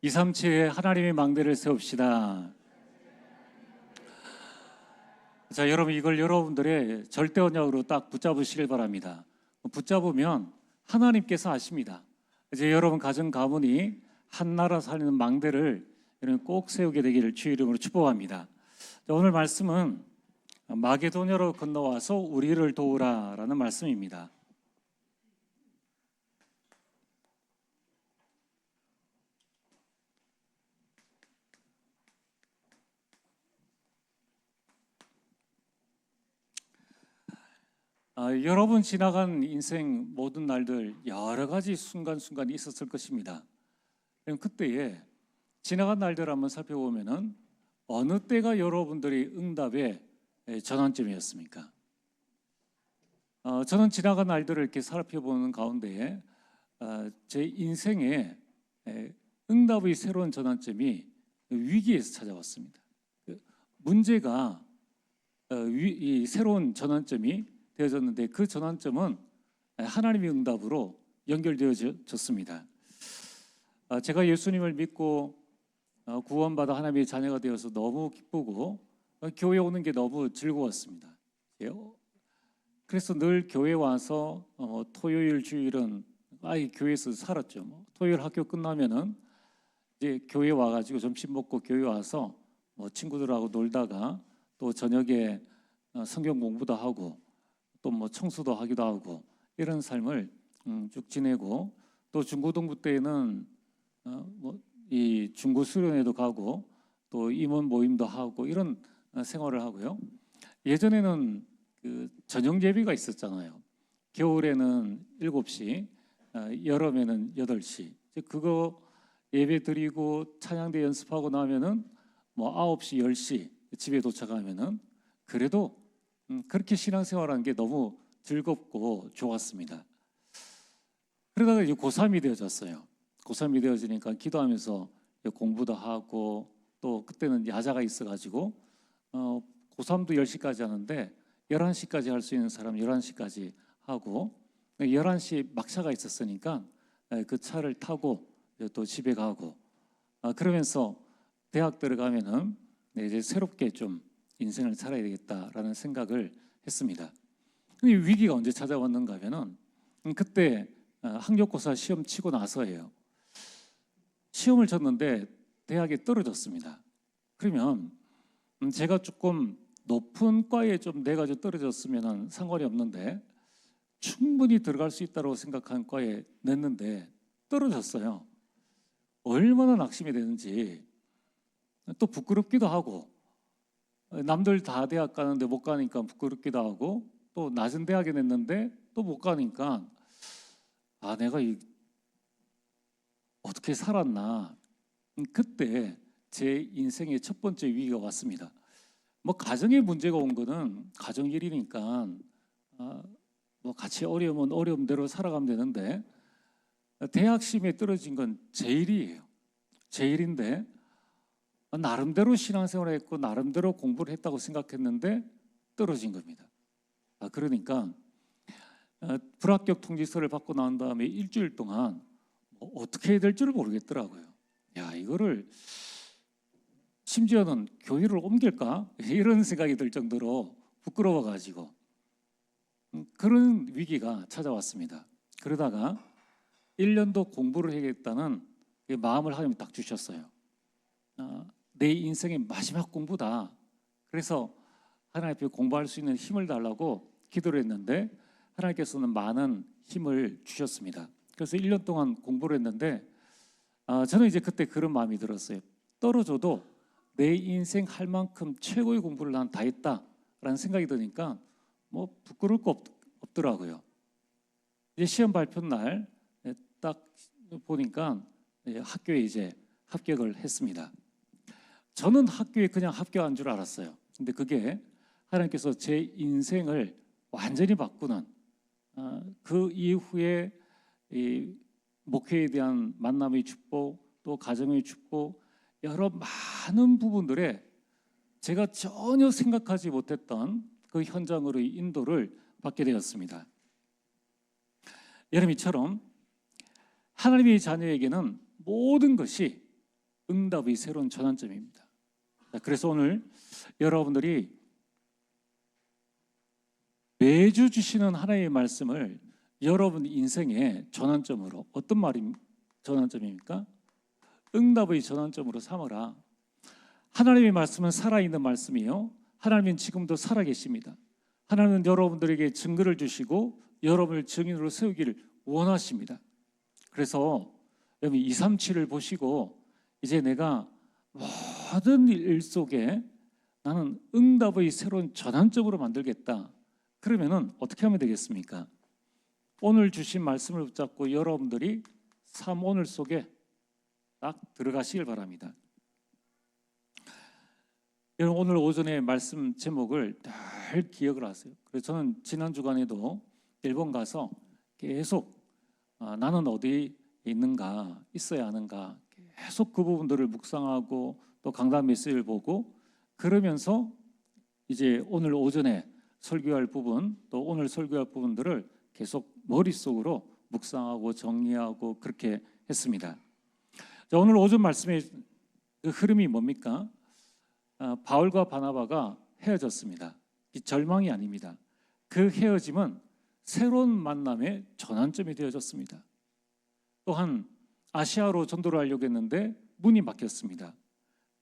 237의 하나님의 망대를 세웁시다. 자, 여러분 이걸 여러분들의 절대 언약으로 딱 붙잡으시길 바랍니다. 붙잡으면 하나님께서 아십니다. 이제 여러분 가정 가문이 한나라 살리는 망대를 여러분 꼭 세우게 되기를 주의 이름으로 축복합니다. 자, 오늘 말씀은 마게도냐로 건너와서 우리를 도우라라는 말씀입니다. 여러분 지나간 인생 모든 날들 여러 가지 순간순간이 있었을 것입니다. 그때에 지나간 날들 한번 살펴보면은 어느 때가 여러분들이 응답의 전환점이었습니까? 저는 지나간 날들을 이렇게 살펴보는 가운데 제 인생의 응답의 새로운 전환점이 위기에서 찾아왔습니다. 문제가 이 새로운 전환점이 되어졌는데 그 전환점은 하나님의 응답으로 연결되어졌습니다. 제가 예수님을 믿고 구원받아 하나님의 자녀가 되어서 너무 기쁘고 교회 오는 게 너무 즐거웠습니다. 그래서 늘 교회 와서 토요일 주일은 교회에서 살았죠. 토요일 학교 끝나면은 이제 교회 와가지고 점심 먹고 교회 와서 친구들하고 놀다가 또 저녁에 성경 공부도 하고 또 청소도 하기도 하고 이런 삶을 쭉 지내고 또 중고등부 때에는 이 중고 수련회도 가고 또 임원 모임도 하고 이런 생활을 하고요. 예전에는 그 저녁 예배가 있었잖아요. 겨울에는 7시, 여름에는 8시. 그거 예배 드리고 찬양대 연습하고 나면은 9시, 10시 집에 도착하면은 그래도 그렇게 신앙생활하는 게 너무 즐겁고 좋았습니다. 그러다가 이제 고3이 되어졌어요. 고3이 되어지니까 기도하면서 공부도 하고 또 그때는 야자가 있어가지고 고3도 10시까지 하는데 11시까지 할 수 있는 사람 11시까지 하고 11시 막차가 있었으니까 그 차를 타고 또 집에 가고 그러면서 대학 들어가면은 이제 새롭게 좀 인생을 살아야 되겠다라는 생각을 했습니다. 근데 위기가 언제 찾아왔는가 하면은 그때 학력고사 시험 치고 나서예요. 시험을 쳤는데 대학에 떨어졌습니다. 그러면 제가 조금 높은 과에 좀 내가지고 떨어졌으면 상관이 없는데 충분히 들어갈 수 있다고 생각한 과에 냈는데 떨어졌어요. 얼마나 낙심이 되는지 또 부끄럽기도 하고 남들 다 대학 가는데 못 가니까 부끄럽기도 하고 또 낮은 대학에 냈는데 또 못 가니까 내가 어떻게 살았나. 그때 제 인생의 첫 번째 위기가 왔습니다. 가정에 문제가 온 거는 가정 일이니까 같이 어려우면 어려움대로 살아가면 되는데 대학 시험에 떨어진 건 제 일이에요. 제 일인데 나름대로 신앙생활을 했고 나름대로 공부를 했다고 생각했는데 떨어진 겁니다. 그러니까 불합격 통지서를 받고 나온 다음에 일주일 동안 어떻게 해야 될 줄 모르겠더라고요. 이거를 심지어는 교회를 옮길까? 이런 생각이 들 정도로 부끄러워가지고 그런 위기가 찾아왔습니다. 그러다가 1년도 공부를 해야겠다는 마음을 하나님이 딱 주셨어요. 내 인생의 마지막 공부다. 그래서 하나님 앞에 공부할 수 있는 힘을 달라고 기도를 했는데 하나님께서는 많은 힘을 주셨습니다. 그래서 1년 동안 공부를 했는데 저는 이제 그때 그런 마음이 들었어요. 떨어져도 내 인생 할 만큼 최고의 공부를 난 다 했다라는 생각이 드니까 부끄러울 거 없더라고요. 이제 시험 발표 날 딱 보니까 학교에 이제 합격을 했습니다. 저는 학교에 그냥 합격한 줄 알았어요. 근데 그게 하나님께서 제 인생을 완전히 바꾸는 그 이후에 이 목회에 대한 만남의 축복, 또 가정의 축복, 여러 많은 부분들에 제가 전혀 생각하지 못했던 그 현장으로의 인도를 받게 되었습니다. 여러분 이처럼 하나님의 자녀에게는 모든 것이 응답의 새로운 전환점입니다. 그래서 오늘 여러분들이 매주 주시는 하나님의 말씀을 여러분 인생의 전환점으로, 어떤 말이 전환점입니까? 응답의 전환점으로 삼으라. 하나님의 말씀은 살아있는 말씀이요, 하나님은 지금도 살아계십니다. 하나님은 여러분들에게 증거를 주시고 여러분을 증인으로 세우기를 원하십니다. 그래서 여러분 237을 보시고 이제 내가 모든 일 속에 나는 응답의 새로운 전환점으로 만들겠다. 그러면은 어떻게 하면 되겠습니까? 오늘 주신 말씀을 붙잡고 여러분들이 삶 오늘 속에 딱 들어가시길 바랍니다. 여러분 오늘 오전에 말씀 제목을 잘 기억을 하세요. 그래서 저는 지난 주간에도 일본 가서 계속 나는 어디 있는가, 있어야 하는가, 계속 그 부분들을 묵상하고 또 강단 메시지를 보고, 그러면서 이제 오늘 오전에 설교할 부분, 또 오늘 설교할 부분들을 계속 머릿속으로 묵상하고 정리하고 그렇게 했습니다. 자, 오늘 오전 말씀의 그 흐름이 뭡니까? 바울과 바나바가 헤어졌습니다. 이 절망이 아닙니다. 그 헤어짐은 새로운 만남의 전환점이 되어졌습니다. 또한 아시아로 전도를 하려고 했는데 문이 막혔습니다.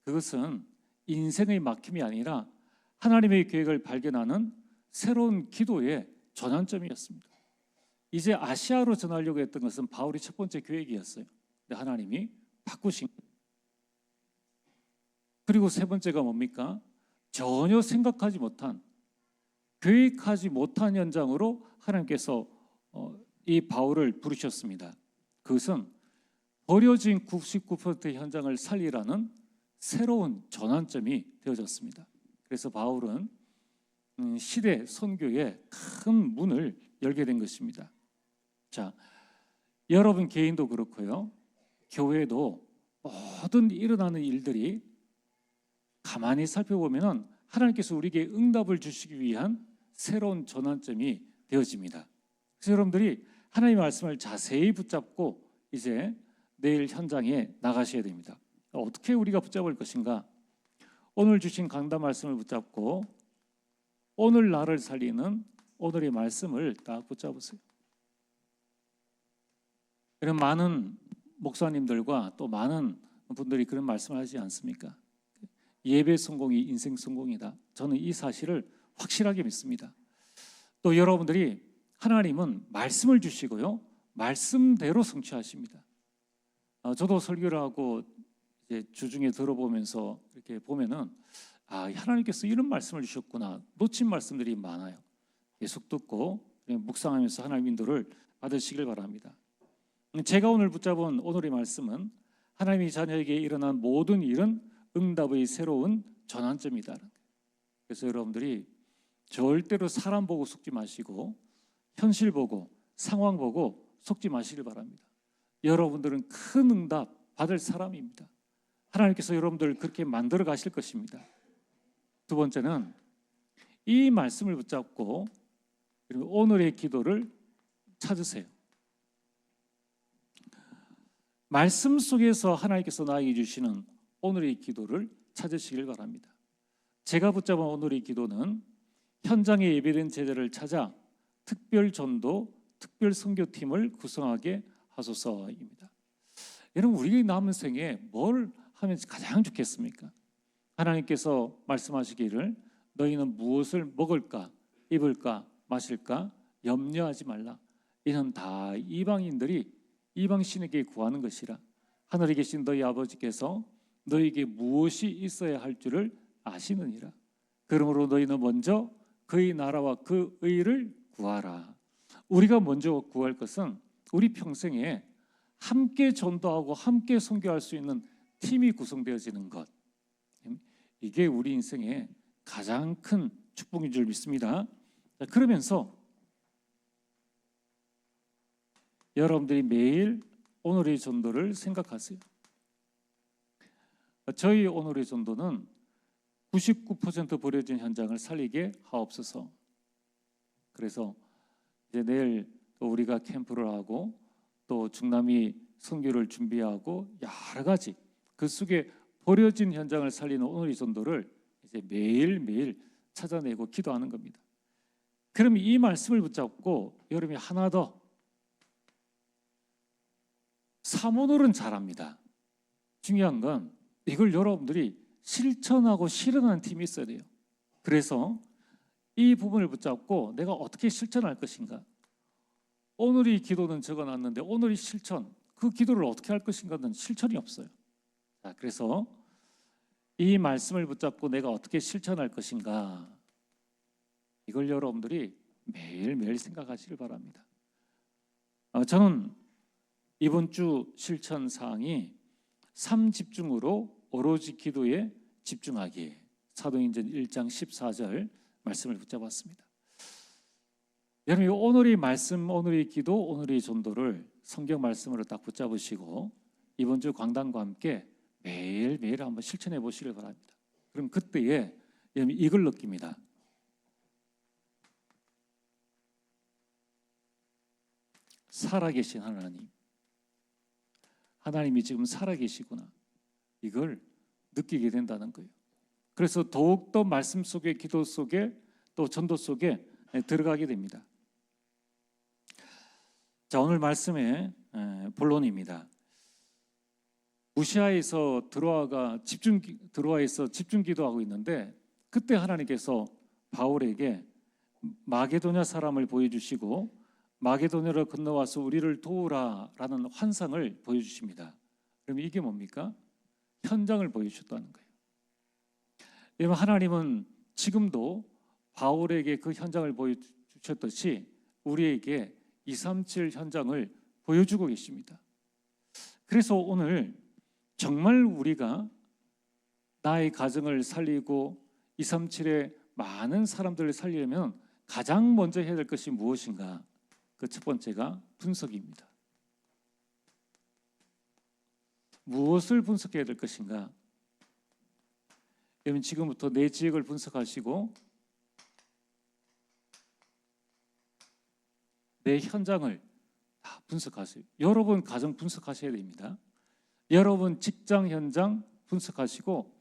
그것은 인생의 막힘이 아니라 하나님의 계획을 발견하는 새로운 기도의 전환점이었습니다. 이제 아시아로 전하려고 했던 것은 바울이 첫 번째 계획이었어요. 근데 하나님이 바꾸신 거예요. 그리고 세 번째가 뭡니까? 전혀 생각하지 못한, 계획하지 못한 현장으로 하나님께서 이 바울을 부르셨습니다. 그것은 버려진 99%의 현장을 살리라는 새로운 전환점이 되어졌습니다. 그래서 바울은 시대 선교의 큰 문을 열게 된 것입니다. 자, 여러분 개인도 그렇고요, 교회도 모든 일어나는 일들이 가만히 살펴보면 하나님께서 우리에게 응답을 주시기 위한 새로운 전환점이 되어집니다. 그래서 여러분들이 하나님의 말씀을 자세히 붙잡고 이제 내일 현장에 나가셔야 됩니다. 어떻게 우리가 붙잡을 것인가? 오늘 주신 강단 말씀을 붙잡고 오늘 나를 살리는 오늘의 말씀을 딱 붙잡으세요. 이런 많은 목사님들과 또 많은 분들이 그런 말씀을 하지 않습니까? 예배 성공이 인생 성공이다. 저는 이 사실을 확실하게 믿습니다. 또 여러분들이 하나님은 말씀을 주시고요, 말씀대로 성취하십니다. 저도 설교를 하고 이제 주중에 들어보면서 이렇게 보면은 하나님께서 이런 말씀을 주셨구나, 놓친 말씀들이 많아요. 계속 듣고 묵상하면서 하나님 인도를 받으시길 바랍니다. 제가 오늘 붙잡은 오늘의 말씀은 하나님이 자녀에게 일어난 모든 일은 응답의 새로운 전환점이다. 그래서 여러분들이 절대로 사람 보고 속지 마시고 현실 보고 상황 보고 속지 마시길 바랍니다. 여러분들은 큰 응답 받을 사람입니다. 하나님께서 여러분들을 그렇게 만들어 가실 것입니다. 두 번째는 이 말씀을 붙잡고 그리고 오늘의 기도를 찾으세요. 말씀 속에서 하나님께서 나에게 주시는 오늘의 기도를 찾으시길 바랍니다. 제가 붙잡은 오늘의 기도는 현장에 예배된 제자를 찾아 특별 전도, 특별 선교팀을 구성하게 하소서입니다. 여러분, 우리 남은 생에 뭘 하면 가장 좋겠습니까? 하나님께서 말씀하시기를 너희는 무엇을 먹을까, 입을까, 마실까 염려하지 말라. 이는 다 이방인들이 이방신에게 구하는 것이라. 하늘에 계신 너희 아버지께서 너희에게 무엇이 있어야 할 줄을 아시느니라. 그러므로 너희는 먼저 그의 나라와 그 의를 구하라. 우리가 먼저 구할 것은 우리 평생에 함께 전도하고 함께 선교할 수 있는 팀이 구성되어지는 것, 이게 우리 인생의 가장 큰 축복인 줄 믿습니다. 그러면서 여러분들이 매일 오늘의 전도를 생각하세요. 저희 오늘의 전도는 99% 버려진 현장을 살리게 하옵소서. 그래서 이제 내일 또 우리가 캠프를 하고 또 중남미 선교를 준비하고 여러 가지 그 속에 버려진 현장을 살리는 오늘의 전도를 이제 매일매일 찾아내고 기도하는 겁니다. 그럼 이 말씀을 붙잡고 여러분이 하나 더, 사모놀은 잘합니다. 중요한 건 이걸 여러분들이 실천하고 실현하는 팀이 있어야 돼요. 그래서 이 부분을 붙잡고 내가 어떻게 실천할 것인가, 오늘의 기도는 적어놨는데 오늘의 실천, 그 기도를 어떻게 할 것인가는 실천이 없어요. 자, 그래서 이 말씀을 붙잡고 내가 어떻게 실천할 것인가, 이걸 여러분들이 매일매일 생각하시길 바랍니다. 저는 이번 주 실천 사항이 3집중으로 오로지 기도에 집중하기, 사도행전 1장 14절 말씀을 붙잡았습니다. 여러분, 오늘의 말씀, 오늘의 기도, 오늘의 전도를 성경 말씀으로 딱 붙잡으시고 이번 주 강단과 함께 매일매일 한번 실천해 보시길 바랍니다. 그럼 그때에 여러분 이걸 느낍니다. 살아계신 하나님, 하나님이 지금 살아계시구나, 이걸 느끼게 된다는 거예요. 그래서 더욱더 말씀 속에, 기도 속에, 또 전도 속에 들어가게 됩니다. 자, 오늘 말씀의 본론입니다. 무시아에서 드로아에서 집중 기도하고 있는데, 그때 하나님께서 바울에게 마게도냐 사람을 보여주시고 마게도냐로 건너와서 우리를 도우라라는 환상을 보여주십니다. 그럼 이게 뭡니까? 현장을 보여주셨다는 거예요. 여러분, 하나님은 지금도 바울에게 그 현장을 보여주셨듯이 우리에게 237 현장을 보여주고 계십니다. 그래서 오늘 정말 우리가 나의 가정을 살리고 237의 많은 사람들을 살리려면 가장 먼저 해야 될 것이 무엇인가? 그 첫 번째가 분석입니다. 무엇을 분석해야 될 것인가? 여러분, 지금부터 내 지역을 분석하시고 내 현장을 다 분석하세요. 여러분 가정 분석하셔야 됩니다. 여러분 직장 현장 분석하시고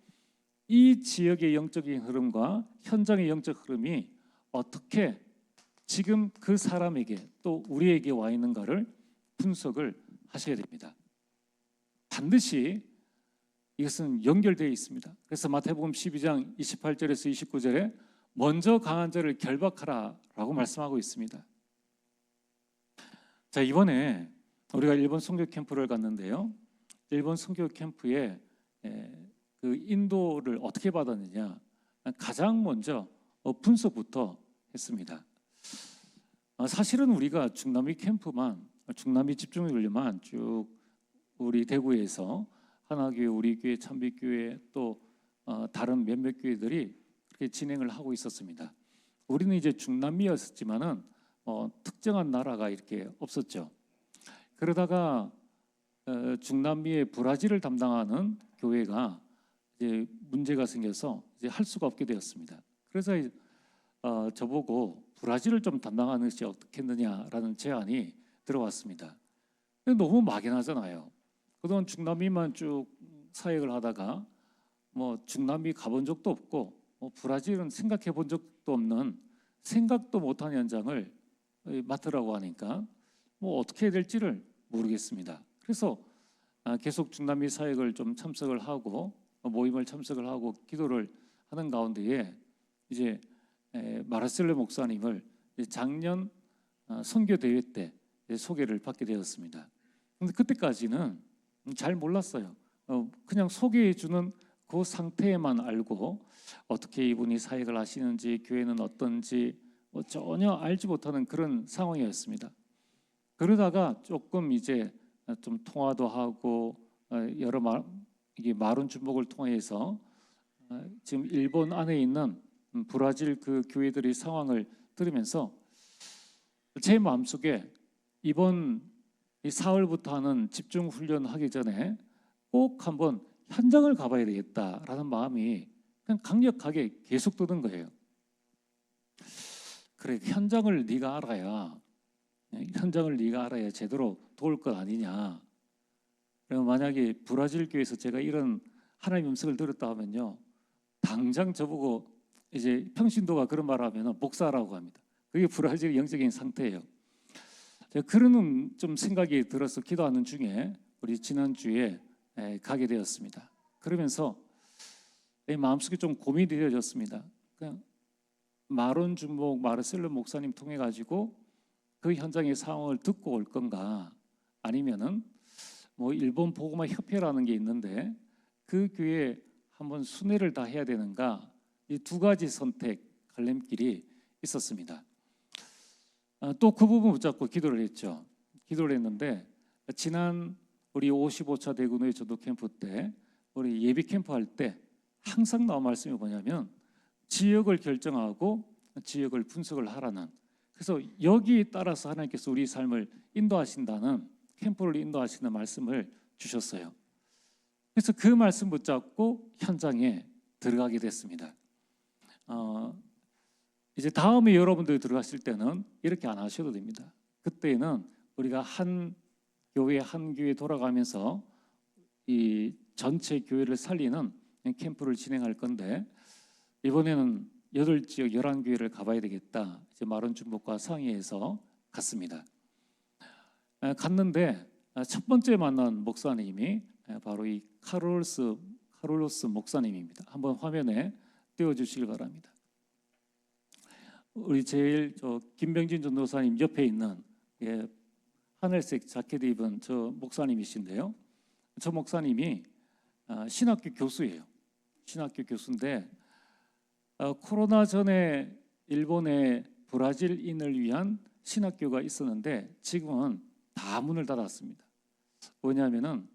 이 지역의 영적인 흐름과 현장의 영적 흐름이 어떻게 지금 그 사람에게 또 우리에게 와 있는가를 분석을 하셔야 됩니다. 반드시 이것은 연결되어 있습니다. 그래서 마태복음 12장 28절에서 29절에 먼저 강한 자를 결박하라라고 말씀하고 있습니다. 자, 이번에 우리가 일본 선교 캠프를 갔는데요. 일본 선교 캠프에 그 인도를 어떻게 받았느냐, 가장 먼저 분석부터 했습니다. 사실은 우리가 중남미 캠프만, 중남미 집중교회만 쭉 우리 대구에서 하나교회, 우리 교회, 참빛교회 또 다른 몇몇 교회들이 그렇게 진행을 하고 있었습니다. 우리는 이제 중남미였지만은 특정한 나라가 이렇게 없었죠. 그러다가 중남미의 브라질을 담당하는 교회가 이제 문제가 생겨서 이제 할 수가 없게 되었습니다. 그래서 저보고 브라질을 좀 담당하는 것이 어떻겠느냐라는 제안이 들어왔습니다. 근데 너무 막연하잖아요. 그동안 중남미만 쭉 사역을 하다가 뭐 중남미 가본 적도 없고 브라질은 생각해 본 적도 없는, 생각도 못한 현장을 맡으라고 하니까 뭐 어떻게 해야 될지를 모르겠습니다. 그래서 계속 중남미 사역을 좀 참석을 하고 모임을 참석을 하고 기도를 하는 가운데에 이제 마르셀로 목사님을 작년 선교 대회 때 소개를 받게 되었습니다. 근데 그때까지는 잘 몰랐어요. 그냥 소개해 주는 그 상태에만 알고 어떻게 이분이 사역을 하시는지, 교회는 어떤지 전혀 알지 못하는 그런 상황이었습니다. 그러다가 조금 이제 좀 통화도 하고 여러 이게 마룬 주목을 통해서 지금 일본 안에 있는 브라질 그 교회들의 상황을 들으면서 제 마음속에 이번 이 4월부터 하는 집중 훈련 하기 전에 꼭 한번 현장을 가봐야 되겠다라는 마음이 그냥 강력하게 계속 드는 거예요. 그래, 현장을 네가 알아야 제대로 도울 것 아니냐. 그리고 만약에 브라질 교회에서 제가 이런 하나님의 음성을 들었다 하면요, 당장 저보고 이제 평신도가 그런 말을 하면 목사라고 합니다. 그게 브라질 영적인 상태예요. 제가 그런 좀 생각이 들어서 기도하는 중에 우리 지난주에 가게 되었습니다. 그러면서 마음속에 좀 고민이 되어졌습니다. 그냥 마론 중목 마르셀로 목사님 통해 가지고 그 현장의 상황을 듣고 올 건가, 아니면은 뭐 일본 복음화 협회라는 게 있는데 그 교회에 한번 순회를 다 해야 되는가, 이 두 가지 선택 갈림길이 있었습니다. 또 그 부분 붙잡고 기도를 했죠. 기도를 했는데 지난 우리 55차 대구노예 전도 캠프 때 우리 예비 캠프 할 때 항상 나온 말씀이 뭐냐면 지역을 결정하고 지역을 분석을 하라는, 그래서 여기에 따라서 하나님께서 우리 삶을 인도하신다는, 캠프를 인도하시는 말씀을 주셨어요. 그래서 그 말씀 붙잡고 현장에 들어가게 됐습니다. 이제 다음에 여러분들이 들어가실 때는 이렇게 안 하셔도 됩니다. 그때는 우리가 한 교회 돌아가면서 이 전체 교회를 살리는 캠프를 진행할 건데, 이번에는 8지역 11교회를 가봐야 되겠다. 이제 마론 중복과 상의해서 갔습니다. 갔는데 첫 번째 만난 목사님이 바로 이 카를로스 목사님입니다. 한번 화면에 띄워주시길 바랍니다. 우리 제일 김병진 전도사님 옆에 있는 하늘색 자켓 입은 저 목사님이신데요. 저 목사님이 신학교 교수예요. 신학교 교수인데 코로나 전에 일본의 브라질인을 위한 신학교가 있었는데 지금은 다 문을 닫았습니다. 왜냐하면은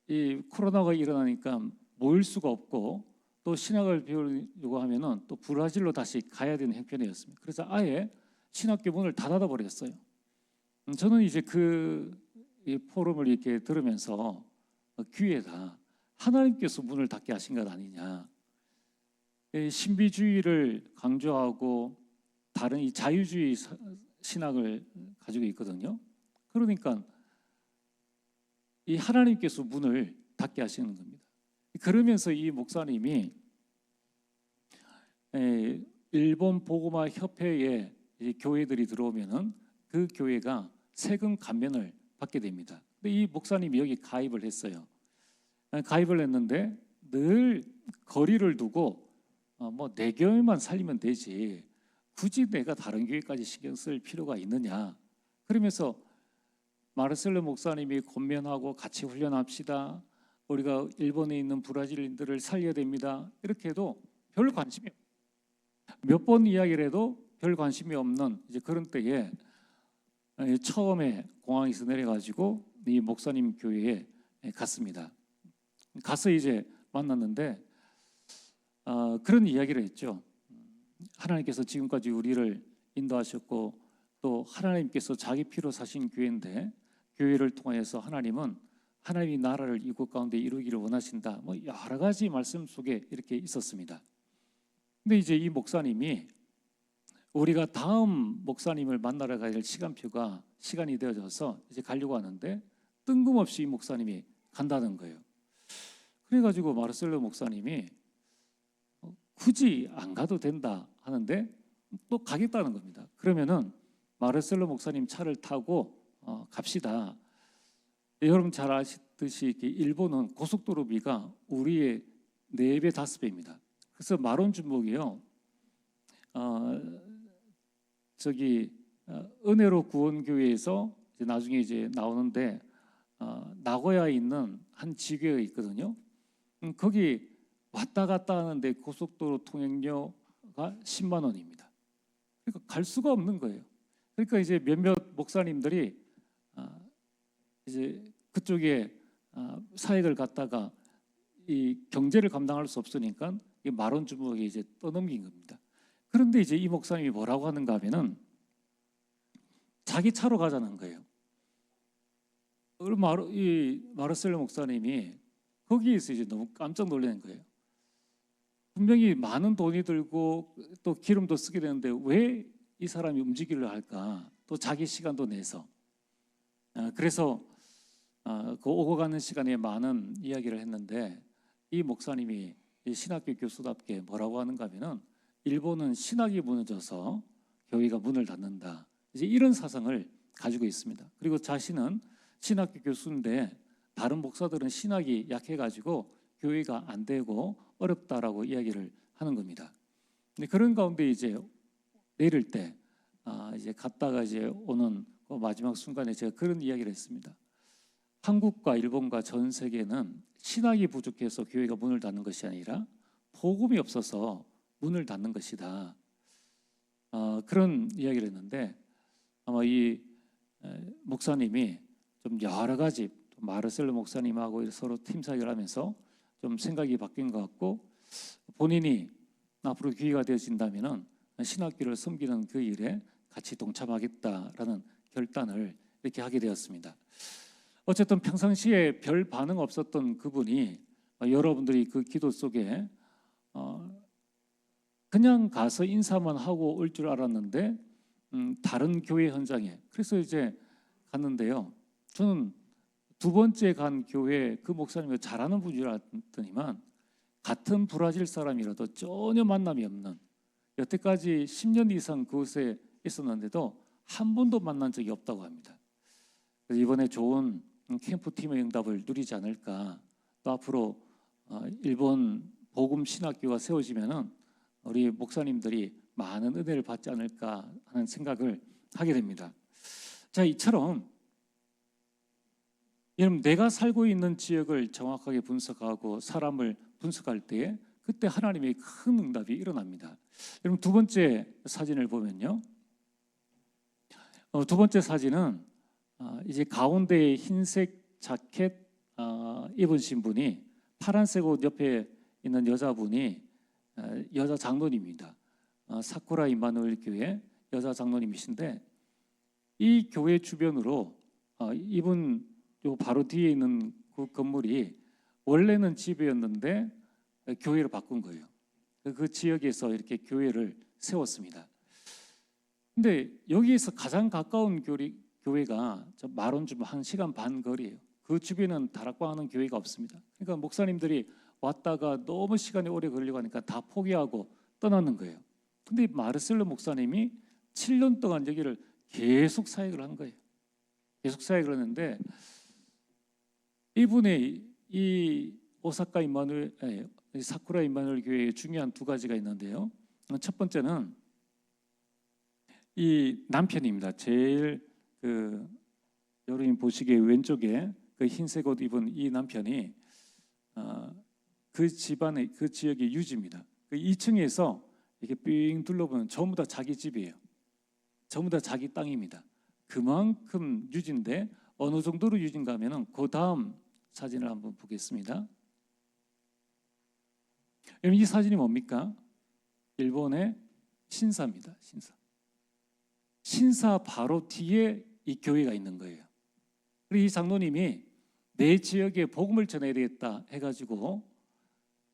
이 코로나가 일어나니까 모일 수가 없고 또 신학을 배우려고 하면은 또 브라질로 다시 가야 되는 형편이었습니다. 그래서 아예 신학교 문을 다 닫아버렸어요. 저는 이제 이 포럼을 이렇게 들으면서 귀에다 하나님께서 문을 닫게 하신 것 아니냐, 신비주의를 강조하고 다른 이 자유주의 신학을 가지고 있거든요. 그러니까 이 하나님께서 문을 닫게 하시는 겁니다. 그러면서 이 목사님이 일본 복음화 협회에 교회들이 들어오면은 그 교회가 세금 감면을 받게 됩니다. 근데 이 목사님이 여기 가입을 했어요. 가입을 했는데 늘 거리를 두고 뭐 내 교회만 살리면 되지 굳이 내가 다른 교회까지 신경 쓸 필요가 있느냐, 그러면서 마르셀로 목사님이 권면하고 같이 훈련합시다, 우리가 일본에 있는 브라질인들을 살려야 됩니다, 이렇게 해도 별 관심이 없어요. 몇 번 이야기를 해도 별 관심이 없는 이제 그런 때에 처음에 공항에서 내려가지고 이 목사님 교회에 갔습니다. 가서 이제 만났는데 그런 이야기를 했죠. 하나님께서 지금까지 우리를 인도하셨고 또 하나님께서 자기 피로 사신 교회인데 교회를 통해서 하나님은 하나님의 나라를 이곳 가운데 이루기를 원하신다, 뭐 여러 가지 말씀 속에 이렇게 있었습니다. 근데 이제 이 목사님이 우리가 다음 목사님을 만나러 갈 시간이 되어져서 이제 가려고 하는데 뜬금없이 이 목사님이 간다는 거예요. 그래가지고 마르셀로 목사님이 굳이 안 가도 된다 하는데 또 가겠다는 겁니다. 그러면은 마르셀로 목사님 차를 타고 갑시다. 여러분 잘 아시듯이 일본은 고속도로비가 우리의 4배, 5배입니다. 그래서 마론 중목이요. 은혜로 구원교회에서 이제 나중에 이제 나오는데 나고야에 있는 한 지교가 있거든요. 거기 왔다 갔다 하는데 고속도로 통행료가 10만 원입니다. 그러니까 갈 수가 없는 거예요. 그러니까 이제 몇몇 목사님들이 이제 그쪽에 사역을 갔다가 이 경제를 감당할 수 없으니까 이 마론 주목에 이제 떠넘긴 겁니다. 그런데 이제 이 목사님이 뭐라고 하는가 하면은 자기 차로 가자는 거예요. 이 마르셀로 목사님이 거기에서 이제 너무 깜짝 놀라는 거예요. 분명히 많은 돈이 들고 또 기름도 쓰게 되는데 왜 이 사람이 움직이려 할까? 또 자기 시간도 내서. 그래서 그 오고 가는 시간에 많은 이야기를 했는데 이 목사님이 이 신학교 교수답게 뭐라고 하는가 하면은 일본은 신학이 무너져서 교회가 문을 닫는다. 이제 이런 사상을 가지고 있습니다. 그리고 자신은 신학교 교수인데 다른 목사들은 신학이 약해가지고 교회가 안 되고 어렵다라고 이야기를 하는 겁니다. 근데 그런 가운데 이제 내릴 때 이제 갔다가 이제 오는 그 마지막 순간에 제가 그런 이야기를 했습니다. 한국과 일본과 전 세계는 신학이 부족해서 교회가 문을 닫는 것이 아니라 복음이 없어서 문을 닫는 것이다. 그런 이야기를 했는데 아마 이 목사님이 좀 여러 가지 마르셀로 목사님하고 서로 팀 사역을 하면서 좀 생각이 바뀐 것 같고 본인이 앞으로 기회가 되어진다면은 신학교를 섬기는 그 일에 같이 동참하겠다라는 결단을 이렇게 하게 되었습니다. 어쨌든 평상시에 별 반응 없었던 그분이 여러분들이 그 기도 속에 그냥 가서 인사만 하고 올 줄 알았는데 다른 교회 현장에 그래서 이제 갔는데요. 저는 두 번째 간 교회 그 목사님이 잘하는 분인 줄 알았더니만 같은 브라질 사람이라도 전혀 만남이 없는 여태까지 10년 이상 그곳에 있었는데도 한 번도 만난 적이 없다고 합니다. 그래서 이번에 좋은 캠프팀의 응답을 누리지 않을까. 또 앞으로 일본 복음 신학교가 세워지면은 우리 목사님들이 많은 은혜를 받지 않을까 하는 생각을 하게 됩니다. 자, 이처럼 여러분 내가 살고 있는 지역을 정확하게 분석하고 사람을 분석할 때 그때 하나님의 큰 응답이 일어납니다. 여러분 두 번째 사진을 보면요. 두 번째 사진은 이제 가운데에 흰색 자켓 입으신 분이 파란색 옷 옆에 있는 여자분이 여자 장로님입니다. 사쿠라 임마누엘 교회 여자 장로님이신데 이 교회 주변으로 이분 요 바로 뒤에 있는 그 건물이 원래는 집이었는데 교회로 바꾼 거예요. 그 지역에서 이렇게 교회를 세웠습니다. 근데 여기에서 가장 가까운 교회가 마론 좀 1시간 반 거리예요. 그 주변은 다락방하는 교회가 없습니다. 그러니까 목사님들이 왔다가 너무 시간이 오래 걸리고 하니까 다 포기하고 떠나는 거예요. 근데 마르셀로 목사님이 7년 동안 여기를 계속 사역을 한 거예요. 계속 사역을 했는데 이분의 이 오사카 임마누엘 사쿠라 임마누엘 교회에 중요한 두 가지가 있는데요. 첫 번째는 이 남편입니다. 제일 여러분 보시기에 왼쪽에 그 흰색 옷 입은 이 남편이 그 집안의 그 지역의 유지입니다. 그 2층에서 이렇게 삥 둘러보면 전부 다 자기 집이에요. 전부 다 자기 땅입니다. 그만큼 유지인데 어느 정도로 유지인가 하면은 그 다음 사진을 한번 보겠습니다. 이 사진이 뭡니까? 일본의 신사입니다. 신사 바로 뒤에 이 교회가 있는 거예요. 그리고 이 장로님이 내 지역에 복음을 전해야 되겠다 해가지고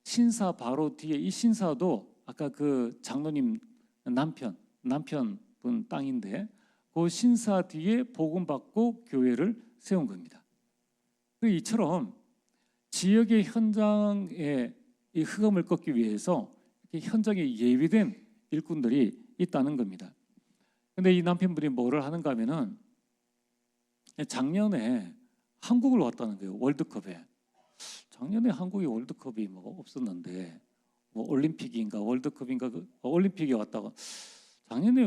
신사 바로 뒤에 이 신사도 아까 그 장로님 남편분 땅인데 그 신사 뒤에 복음 받고 교회를 세운 겁니다. 이처럼 지역의 현장에 이 흑암을 꺾기 위해서 현장에 예비된 일꾼들이 있다는 겁니다. 근데 이 남편분이 뭐를 하는가 하면은 작년에 한국을 왔다는 거예요. 월드컵에. 작년에 한국에 월드컵이 뭐 없었는데 뭐 올림픽인가 월드컵인가 올림픽에 왔다가 작년에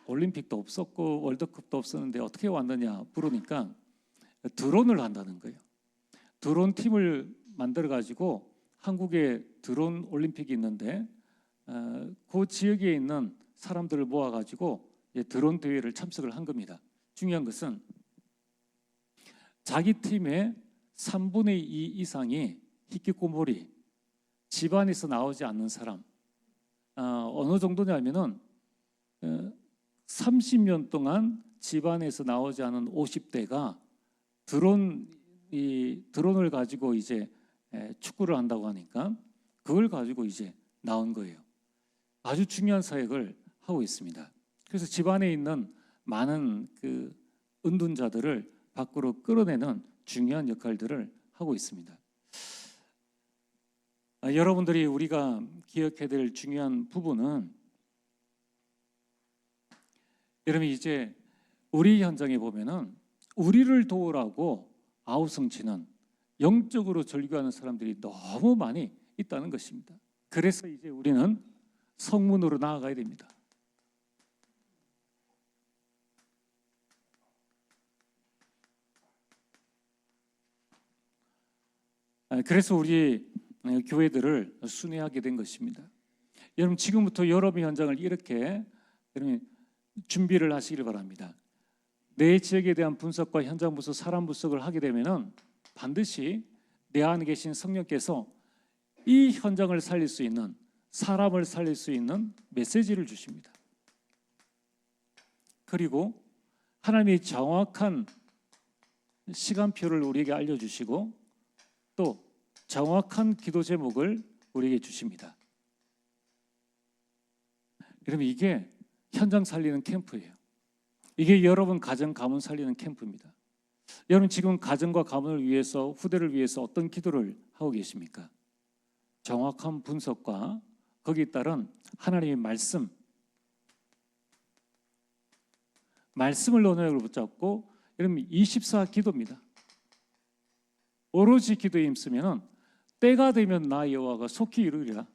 올림픽도 없었고 월드컵도 없었는데 어떻게 왔느냐 물으니까 드론을 한다는 거예요. 드론 팀을 만들어 가지고 한국에 드론 올림픽이 있는데 그 지역에 있는 사람들을 모아 가지고 드론 대회를 참석을 한 겁니다. 중요한 것은 자기 팀의 3분의 2 이상이 히키코모리 집안에서 나오지 않는 사람 어느 정도냐면은 30년 동안 집안에서 나오지 않은 50대가 드론을 가지고 이제 축구를 한다고 하니까 그걸 가지고 이제 나온 거예요. 아주 중요한 사역을 하고 있습니다. 그래서 집안에 있는 많은 그 은둔자들을 밖으로 끌어내는 중요한 역할들을 하고 있습니다. 여러분들이 우리가 기억해야 될 중요한 부분은, 여러분 이제 우리 현장에 보면은 우리를 도우라고 아우성치는 영적으로 절규하는 사람들이 너무 많이 있다는 것입니다. 그래서 이제 우리는 성문으로 나아가야 됩니다. 그래서 우리 교회들을 순회하게 된 것입니다. 여러분 지금부터 여러분 현장을 이렇게 여러분 준비를 하시길 바랍니다. 내 지역에 대한 분석과 현장 분석, 사람 분석을 하게 되면은 반드시 내 안에 계신 성령께서 이 현장을 살릴 수 있는, 사람을 살릴 수 있는 메시지를 주십니다. 그리고 하나님이 정확한 시간표를 우리에게 알려주시고 또 정확한 기도 제목을 우리에게 주십니다. 여러분 이게 현장 살리는 캠프예요. 이게 여러분 가정 가문 살리는 캠프입니다. 여러분 지금 가정과 가문을 위해서, 후대를 위해서 어떤 기도를 하고 계십니까? 정확한 분석과 거기에 따른 하나님의 말씀을 논의를 붙잡고, 여러분 24 기도입니다. 오로지 기도에 힘쓰면 때가 되면 나 여호와가 속히 이루리라.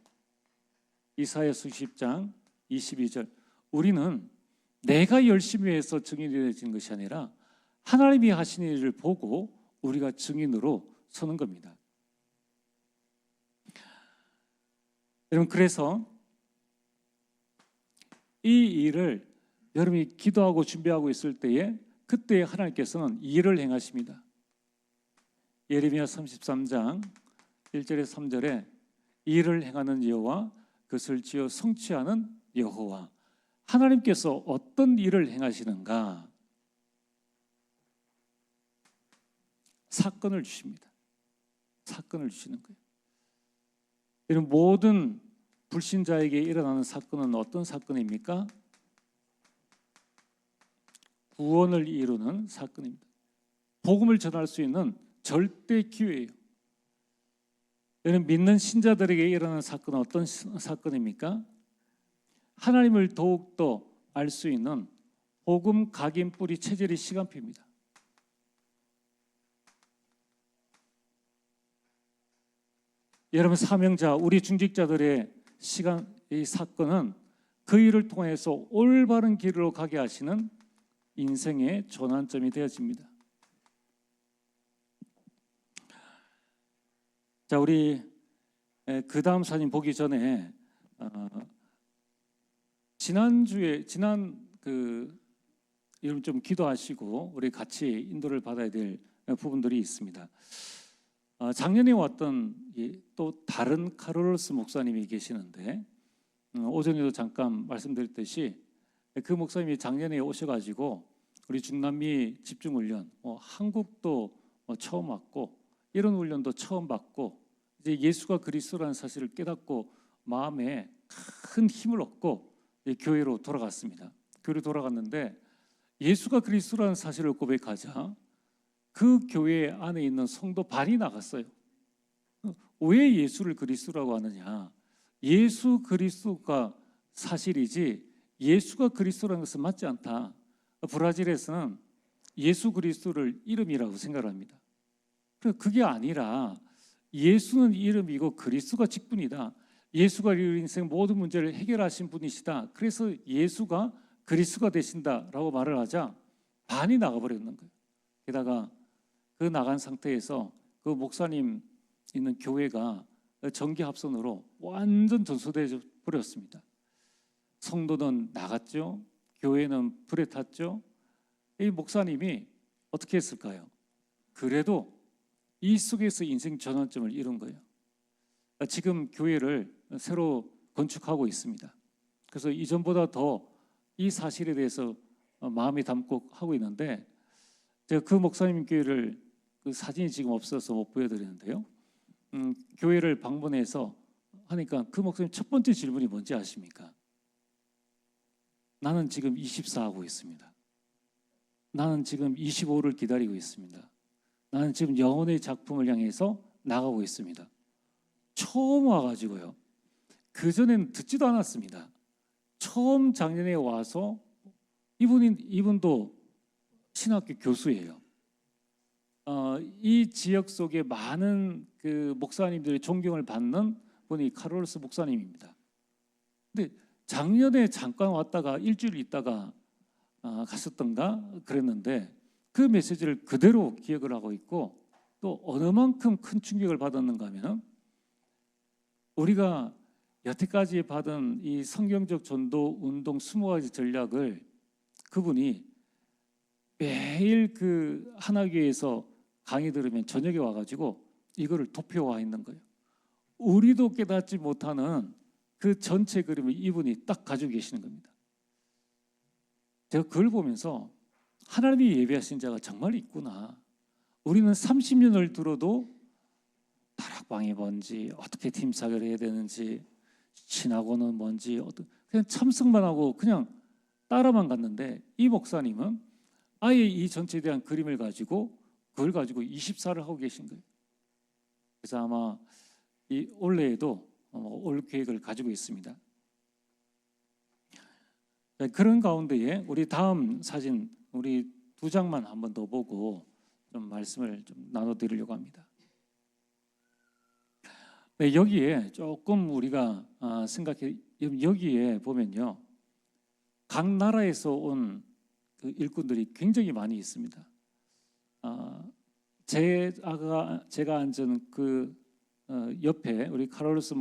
이사야서 10장 22절. 우리는 내가 열심히 해서 증인이 되어진 것이 아니라 하나님이 하신 일을 보고 우리가 증인으로 서는 겁니다. 여러분 그래서 이 일을 여러분이 기도하고 준비하고 있을 때에 그때 하나님께서는 이 일을 행하십니다. 예레미야 33장 1절에서 3절에 이 일을 행하는 여호와, 그것을 지어 성취하는 여호와. 하나님께서 어떤 일을 행하시는가? 사건을 주십니다. 사건을 주시는 거예요. 이런 모든 불신자에게 일어나는 사건은 어떤 사건입니까? 구원을 이루는 사건입니다. 복음을 전할 수 있는 절대 기회예요. 여러분 믿는 신자들에게 일어나는 사건은 어떤 사건입니까? 하나님을 더욱더 알 수 있는 복음 각인 뿌리 체질의 시간표입니다. 여러분 사명자, 우리 중직자들의 이 사건은 그 일을 통해서 올바른 길로 가게 하시는 인생의 전환점이 되어집니다. 자, 우리 그 다음 사진 보기 전에 여러분 좀 기도하시고 우리 같이 인도를 받아야 될 부분들이 있습니다. 작년에 왔던 또 다른 카를로스 목사님이 계시는데 오전에도 잠깐 말씀드렸듯이 그 목사님이 작년에 오셔가지고 우리 중남미 집중훈련, 한국도 처음 왔고 이런 훈련도 처음 받고 이제 예수가 그리스도라는 사실을 깨닫고 마음에 큰 힘을 얻고 교회로 돌아갔습니다. 교회로 돌아갔는데 예수가 그리스도라는 사실을 고백하자 그 교회 안에 있는 성도 반이 나갔어요. 왜 예수를 그리스도라고 하느냐? 예수 그리스도가 사실이지 예수가 그리스도라는 것은 맞지 않다. 브라질에서는 예수 그리스도를 이름이라고 생각합니다. 그게 아니라 예수는 이름이고 그리스도가 직분이다. 예수가 우리 인생 모든 문제를 해결하신 분이시다. 그래서 예수가 그리스도가 되신다라고 말을 하자 반이 나가버렸는 거예요. 게다가 그 나간 상태에서 그 목사님 있는 교회가 정기 합선으로 완전 전소돼 버렸습니다. 성도는 나갔죠. 교회는 불에 탔죠. 이 목사님이 어떻게 했을까요? 그래도 이 속에서 인생 전환점을 이룬 거예요. 지금 교회를 새로 건축하고 있습니다. 그래서 이전보다 더 이 사실에 대해서 마음에 담고 하고 있는데 제가 그 목사님 교회를 그 사진이 지금 없어서 못 보여드리는데요. 교회를 방문해서 하니까 그 목사님 첫 번째 질문이 뭔지 아십니까? 나는 지금 24 하고 있습니다. 나는 지금 25를 기다리고 있습니다. 나는 지금 영혼의 작품을 향해서 나가고 있습니다. 처음 와가지고요. 그전에는 듣지도 않았습니다. 처음 작년에 와서 이분도 신학교 교수예요. 이 지역 속에 많은 그 목사님들의 존경을 받는 분이 카롤로스 목사님입니다. 근데 작년에 잠깐 왔다가 일주일 있다가 갔었던가 그랬는데 그 메시지를 그대로 기억을 하고 있고, 또 어느 만큼 큰 충격을 받았는가 하면 우리가 여태까지 받은 이 성경적 전도 운동 20가지 전략을 그분이 매일 그 하나교회에서 강의 들으면 저녁에 와가지고 이거를 도표화 했는 거예요. 우리도 깨닫지 못하는 그 전체 그림을 이분이 딱 가지고 계시는 겁니다. 제가 그걸 보면서 하나님이 예비하신 자가 정말 있구나. 우리는 30년을 들어도 다락방이 뭔지, 어떻게 팀 사격을 해야 되는지, 신학원은 뭔지, 그냥 참석만 하고 그냥 따라만 갔는데, 이 목사님은 아예 이 전체에 대한 그림을 가지고 그걸 가지고 24를 하고 계신 거예요. 그래서 아마 이 올해에도 올 계획을 가지고 있습니다. 그런 가운데에 우리 다음 사진 우리 2장만 한번 더 보고 좀 말씀을 좀 나눠드리려고 합니다. 네, 여기에 조금 우리가 생각해, 여기에 보면요, 각 나라에서 온 그 일꾼들이 굉장히 많이 있습니다. 제가 앉은 그 옆에 우리 카롤로스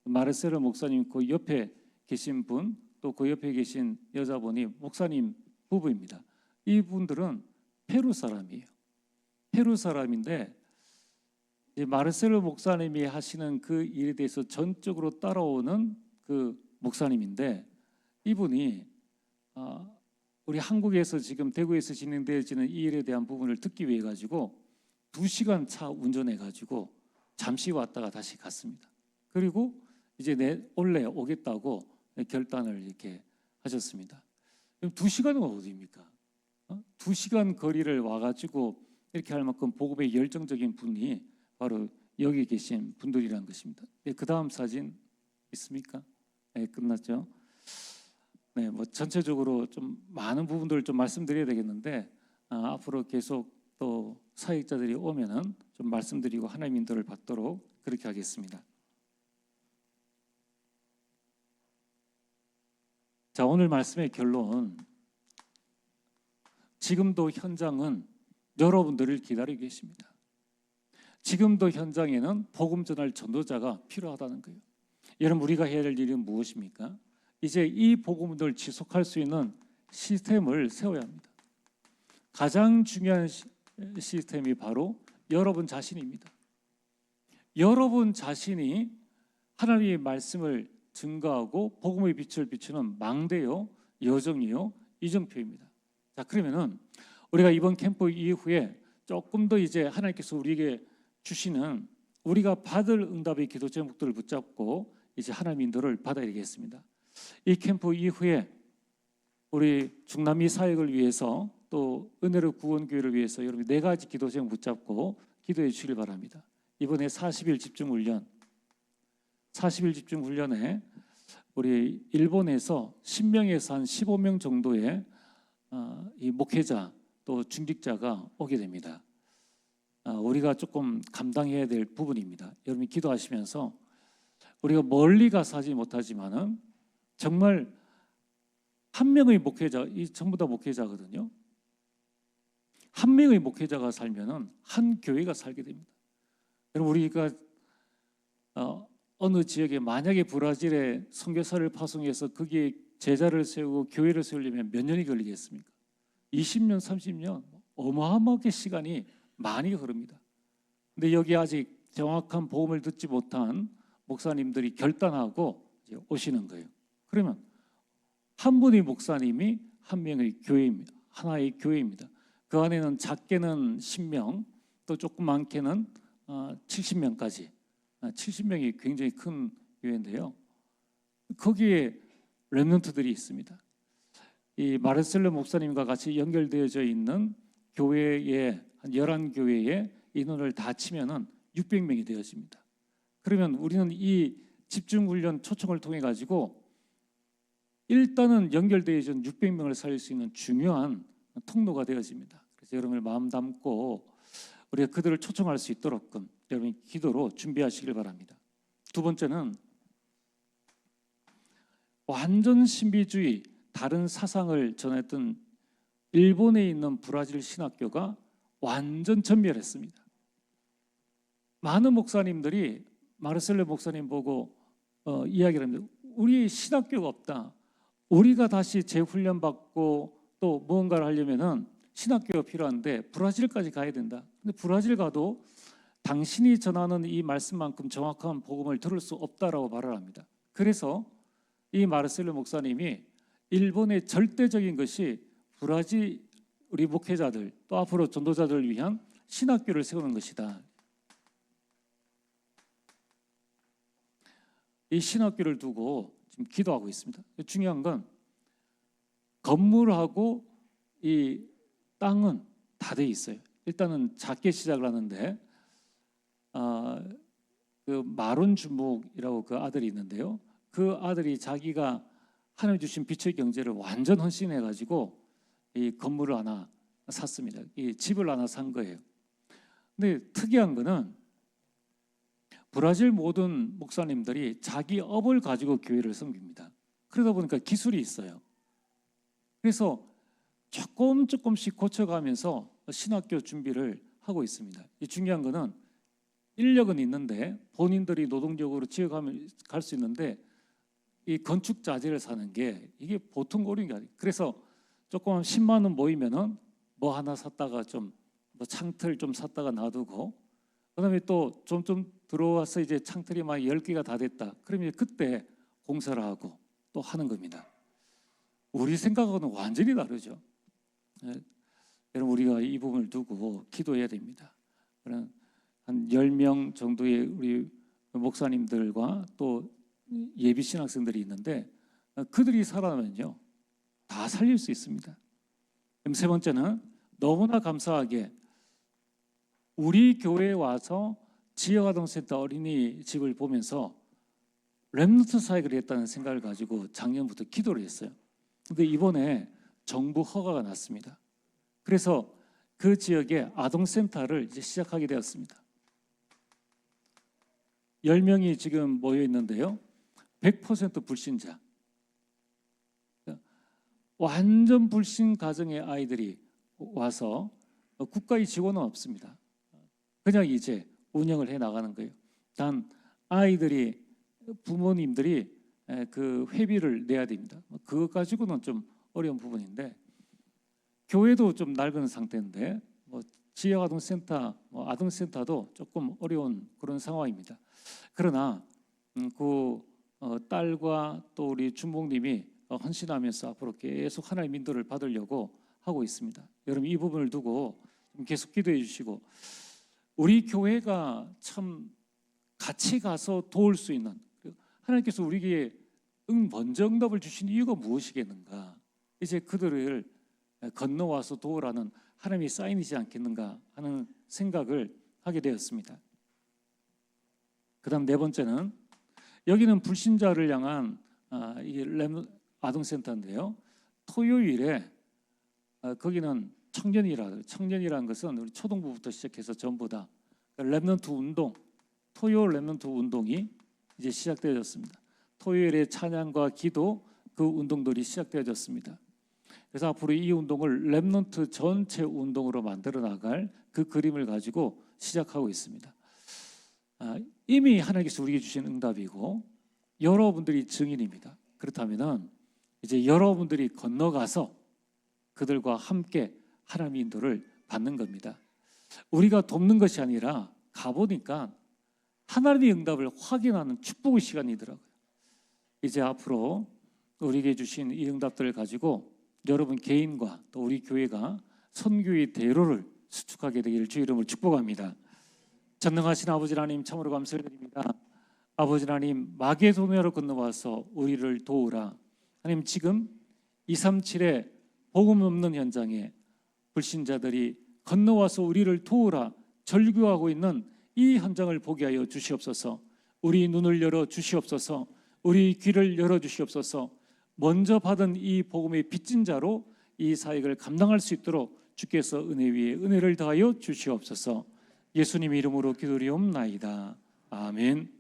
마르세로 목사님 그 옆에 계신 분, 또 그 옆에 계신 여자분이 목사님 부부입니다. 이분들은 페루 사람이에요. 페루 사람인데 마르세로 목사님이 하시는 그 일에 대해서 전적으로 따라오는 그 목사님인데, 이분이 우리 한국에서 지금 대구에서 진행되어지는 이 일에 대한 부분을 듣기 위해 가지고 2시간 차 운전해 가지고 잠시 왔다가 다시 갔습니다. 그리고 이제 원래 오겠다고 결단을 이렇게 하셨습니다. 그럼 2시간은 어디입니까? 2시간 거리를 와가지고 이렇게 할 만큼 복음에 열정적인 분이 바로 여기 계신 분들이라는 것입니다. 네, 그 다음 사진 있습니까? 네, 끝났죠. 네, 뭐 전체적으로 좀 많은 부분들을 좀 말씀드려야 되겠는데 앞으로 계속 또 사역자들이 오면은 좀 말씀드리고 하나님 인도를 받도록 그렇게 하겠습니다. 자, 오늘 말씀의 결론. 지금도 현장은 여러분들을 기다리고 계십니다. 지금도 현장에는 복음 전할 전도자가 필요하다는 거예요. 여러분, 우리가 해야 할 일은 무엇입니까? 이제 이 복음을 지속할 수 있는 시스템을 세워야 합니다. 가장 중요한 시스템이 바로 여러분 자신입니다. 여러분 자신이 하나님의 말씀을 증거하고 복음의 빛을 비추는 망대요, 여정이요, 이정표입니다. 자, 그러면은 우리가 이번 캠프 이후에 조금 더 이제 하나님께서 우리에게 주시는 우리가 받을 응답의 기도 제목들을 붙잡고 이제 하나님 인도를 받아야 되겠습니다. 이 캠프 이후에 우리 중남미 사역을 위해서 또 은혜로 구원교회를 위해서 여러분 4가지 기도 제목 붙잡고 기도해 주시길 바랍니다. 이번에 40일 집중 훈련, 40일 집중 훈련에 우리 일본에서 10명에서 한 15명 정도의 이 목회자 또 중직자가 오게 됩니다. 우리가 조금 감당해야 될 부분입니다. 여러분이 기도하시면서 우리가 멀리 가서 하지 못하지만은 정말 한 명의 목회자, 이 전부 다 목회자거든요. 한 명의 목회자가 살면은 한 교회가 살게 됩니다. 여러분, 우리가 어느 지역에 만약에 브라질에 선교사를 파송해서 거기에 제자를 세우고 교회를 세우려면 몇 년이 걸리겠습니까? 20년, 30년 어마어마하게 시간이 많이 흐릅니다. 근데 여기 아직 정확한 복음을 듣지 못한 목사님들이 결단하고 이제 오시는 거예요. 그러면 한 분의 목사님이 한 명의 교회입니다. 하나의 교회입니다. 그 안에는 작게는 10명, 또 조금 많게는 70명까지, 70명이 굉장히 큰 교회인데요. 거기에 렘넌트들이 있습니다. 이 마르셀로 목사님과 같이 연결되어져 있는 교회에 한 11교회에 인원을 다 치면은 600명이 되어집니다. 그러면 우리는 이 집중훈련 초청을 통해 가지고 일단은 연결되어 있는 600명을 살릴 수 있는 중요한 통로가 되어집니다. 그래서 여러분을 마음 담고 우리가 그들을 초청할 수 있도록 여러분이 기도로 준비하시길 바랍니다. 두 번째는 완전 신비주의, 다른 사상을 전했던 일본에 있는 브라질 신학교가 완전 전멸했습니다. 많은 목사님들이 마르셀로 목사님 보고 이야기를 합니다. 우리 신학교가 없다. 우리가 다시 재훈련받고 또 무언가를 하려면은 신학교가 필요한데 브라질까지 가야 된다. 근데 브라질 가도 당신이 전하는 이 말씀만큼 정확한 복음을 들을 수 없다라고 말을 합니다. 그래서 이 마르셀로 목사님이 일본의 절대적인 것이 브라질 우리 목회자들 또 앞으로 전도자들을 위한 신학교를 세우는 것이다. 이 신학교를 두고 지금 기도하고 있습니다. 중요한 건 건물하고 이 땅은 다 돼 있어요. 일단은 작게 시작을 하는데 그 마론 주목이라고 그 아들이 있는데요. 그 아들이 자기가 하나님 주신 빛의 경제를 완전 헌신해 가지고 이 건물을 하나 샀습니다. 이 집을 하나 산 거예요. 근데 특이한 거는 브라질 모든 목사님들이 자기 업을 가지고 교회를 섬깁니다. 그러다 보니까 기술이 있어요. 그래서 조금씩 고쳐가면서 신학교 준비를 하고 있습니다. 이 중요한 거는 인력은 있는데 본인들이 노동력으로 지어가면 갈 수 있는데 이 건축 자재를 사는 게 이게 보통 어려운 게 아니에요. 그래서 조금 10만 원 모이면은 뭐 하나 샀다가 좀 뭐 창틀 좀 샀다가 놔두고 그다음에 또 좀 들어와서 이제 창틀이 막 10개가 다 됐다. 그러면 그때 공사를 하고 또 하는 겁니다. 우리 생각하고는 완전히 다르죠. 여러분 우리가 이 부분을 두고 기도해야 됩니다. 그런 한 10명 정도의 우리 목사님들과 또 예비 신학생들이 있는데 그들이 살아나면요 다 살릴 수 있습니다. 그럼 세 번째는 너무나 감사하게 우리 교회에 와서 지역아동센터 어린이집을 보면서 렘넌트 사역을 했다는 생각을 가지고 작년부터 기도를 했어요. 근데 이번에 정부 허가가 났습니다. 그래서 그 지역에 아동센터를 이제 시작하게 되었습니다. 10명이 지금 모여 있는데요. 100% 불신자. 완전 불신 가정의 아이들이 와서 국가의 지원은 없습니다. 그냥 이제 운영을 해 나가는 거예요. 단 아이들이 부모님들이 그 회비를 내야 됩니다. 그것 가지고는 좀 어려운 부분인데 교회도 좀 낡은 상태인데 뭐 지역 아동센터, 아동센터도 조금 어려운 그런 상황입니다. 그러나 그 딸과 또 우리 주목님이 헌신하면서 앞으로 계속 하나님의 인도를 받으려고 하고 있습니다. 여러분 이 부분을 두고 계속 기도해 주시고 우리 교회가 참 같이 가서 도울 수 있는 하나님께서 우리에게 먼저 응답을 주신 이유가 무엇이겠는가? 이제 그들을 건너와서 도우라는 하나님의 사인이지 않겠는가 하는 생각을 하게 되었습니다. 그다음 네 번째는 여기는 불신자를 향한 아동센터인데요. 토요일에 거기는 청년이라는 것은 우리 초등부부터 시작해서 전부 다 렘넌트 운동, 토요 렘넌트 운동이 이제 시작되어졌습니다. 토요일에 찬양과 기도 그 운동들이 시작되어졌습니다. 그래서 앞으로 이 운동을 렘넌트 전체 운동으로 만들어 나갈 그 그림을 가지고 시작하고 있습니다. 이미 하나님께서 우리에게 주신 응답이고 여러분들이 증인입니다. 그렇다면은 이제 여러분들이 건너가서 그들과 함께 하나님의 인도를 받는 겁니다. 우리가 돕는 것이 아니라 가보니까 하나님의 응답을 확인하는 축복의 시간이더라고요. 이제 앞으로 우리에게 주신 이 응답들을 가지고 여러분 개인과 또 우리 교회가 선교의 대로를 수축하게 되기를 주의 이름으로 축복합니다. 전능하신 아버지 하나님 참으로 감사드립니다. 아버지 하나님 마게도냐로 건너와서 우리를 도우라. 하나님 지금 237의 복음 없는 현장에 불신자들이 건너와서 우리를 도우라 절규하고 있는 이 현장을 보게 하여 주시옵소서. 우리 눈을 열어 주시옵소서. 우리 귀를 열어 주시옵소서. 먼저 받은 이 복음의 빚진 자로 이 사역을 감당할 수 있도록 주께서 은혜 위에 은혜를 더하여 주시옵소서. 예수님 이름으로 기도리옵나이다. 아멘.